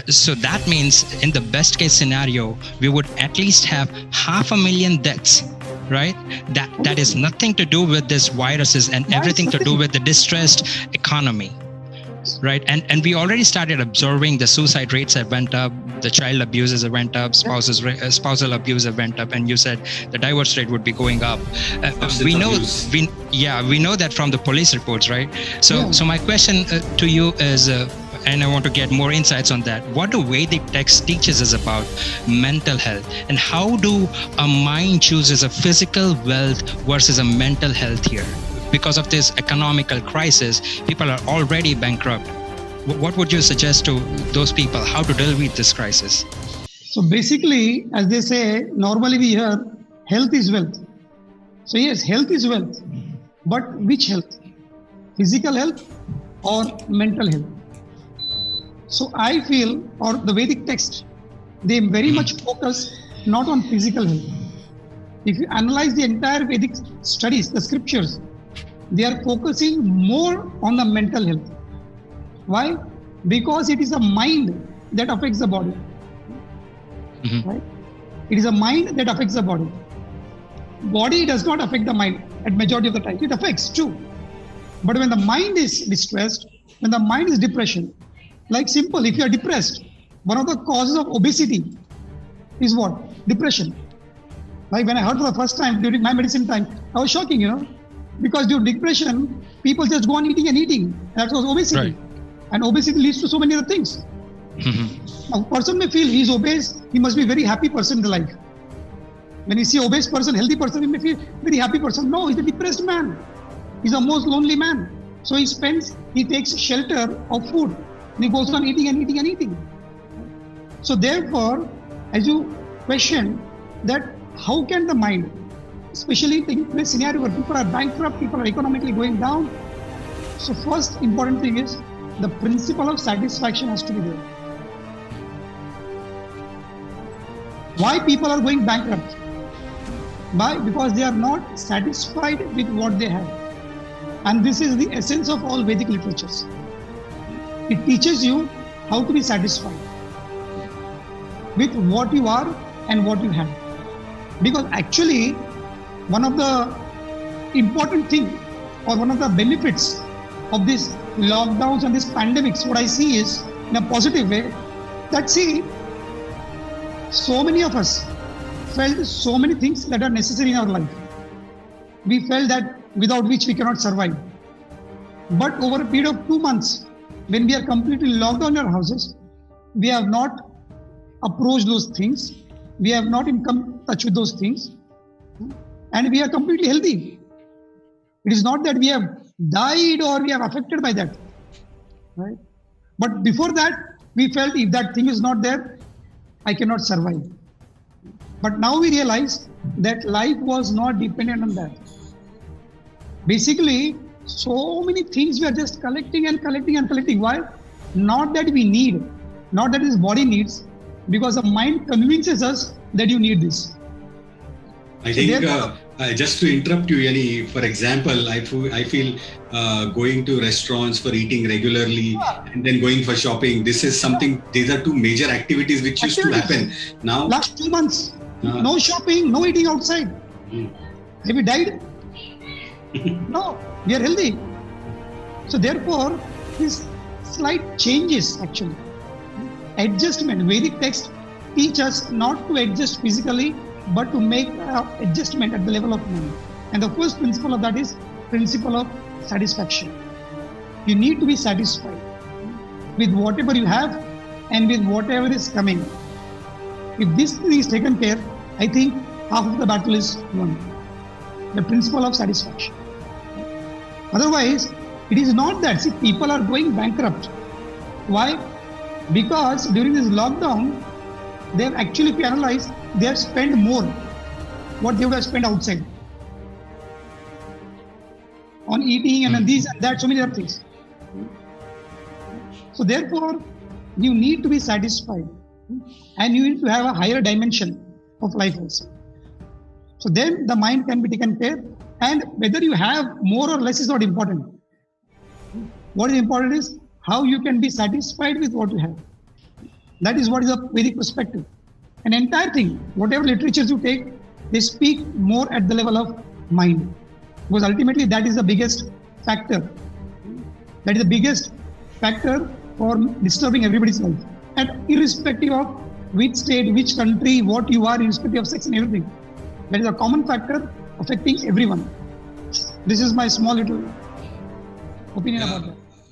So that means in the best case scenario, we would at least have 500,000 deaths, right? That is nothing to do with this viruses and everything to do with the distressed economy. Right. And we already started observing the suicide rates have went up, the child abuses have went up, spousal abuse have went up, and you said the divorce rate would be going up. We know that from the police reports, right? So my question to you is, and I want to get more insights on that. What do Vedic text teaches us about mental health, and how do a mind chooses a physical wealth versus a mental health here? Because of this economical crisis, people are already bankrupt. What would you suggest to those people, how to deal with this crisis? So basically, as they say, normally we hear health is wealth. So yes, health is wealth. But which health? Physical health or mental health? So I feel, or the Vedic text, they very much focus not on physical health. If you analyze the entire Vedic studies, the scriptures, they are focusing more on the mental health. Why? Because it is a mind that affects the body. Right? It is a mind that affects the body. Body does not affect the mind at majority of the time. It affects too. But when the mind is distressed, when the mind is depression, like simple, if you are depressed, one of the causes of obesity is what? Depression. Like when I heard for the first time during my medicine time, I was shocking, because due to depression, people just go on eating and eating. That was obesity. Right. And obesity leads to so many other things. A person may feel he's obese, he must be a very happy person in the life. When you see obese person, healthy person, he may feel very happy person. No, he's a depressed man. He's a most lonely man. So he takes shelter of food. And he goes on eating and eating and eating. So therefore, as you question that how can the mind, especially in this scenario where people are bankrupt, people are economically going down. So first important thing is the principle of satisfaction has to be there. Why people are going bankrupt? Why? Because they are not satisfied with what they have. And this is the essence of all Vedic literatures. It teaches you how to be satisfied with what you are and what you have. Because actually, one of the important things or one of the benefits of these lockdowns and these pandemics, what I see is, in a positive way, that so many of us felt so many things that are necessary in our life. We felt that without which we cannot survive. But over a period of 2 months, when we are completely locked down in our houses, we have not approached those things. We have not in touch with those things. And we are completely healthy. It is not that we have died or we are affected by that. Right? But before that, we felt if that thing is not there, I cannot survive. But now we realize that life was not dependent on that. Basically, so many things we are just collecting and collecting and collecting. Why? Not that we need, not that his body needs, because the mind convinces us that you need this. I think, just to interrupt you, Yani, for example, I feel going to restaurants for eating regularly and then going for shopping, this is something, these are two major activities which used to happen. Now, last 2 months, no shopping, no eating outside. Have you died? No, we are healthy. So therefore, these slight changes actually. Adjustment, Vedic text teach us not to adjust physically, but to make adjustment at the level of mind. And the first principle of that is principle of satisfaction. You need to be satisfied with whatever you have and with whatever is coming. If this thing is taken care, I think half of the battle is won. The principle of satisfaction. Otherwise, it is not that. See, people are going bankrupt. Why? Because during this lockdown, they have actually, if you analyze, they have spent more what they would have spent outside on eating and these and that, so many other things. So therefore, you need to be satisfied and you need to have a higher dimension of life also. So then the mind can be taken care, and whether you have more or less is not important. What is important is how you can be satisfied with what you have. That is what is a Vedic perspective. An entire thing, whatever literatures you take, they speak more at the level of mind. Because ultimately that is the biggest factor. That is the biggest factor for disturbing everybody's life. And irrespective of which state, which country, what you are, irrespective of sex and everything. That is a common factor affecting everyone. This is my small little opinion about that.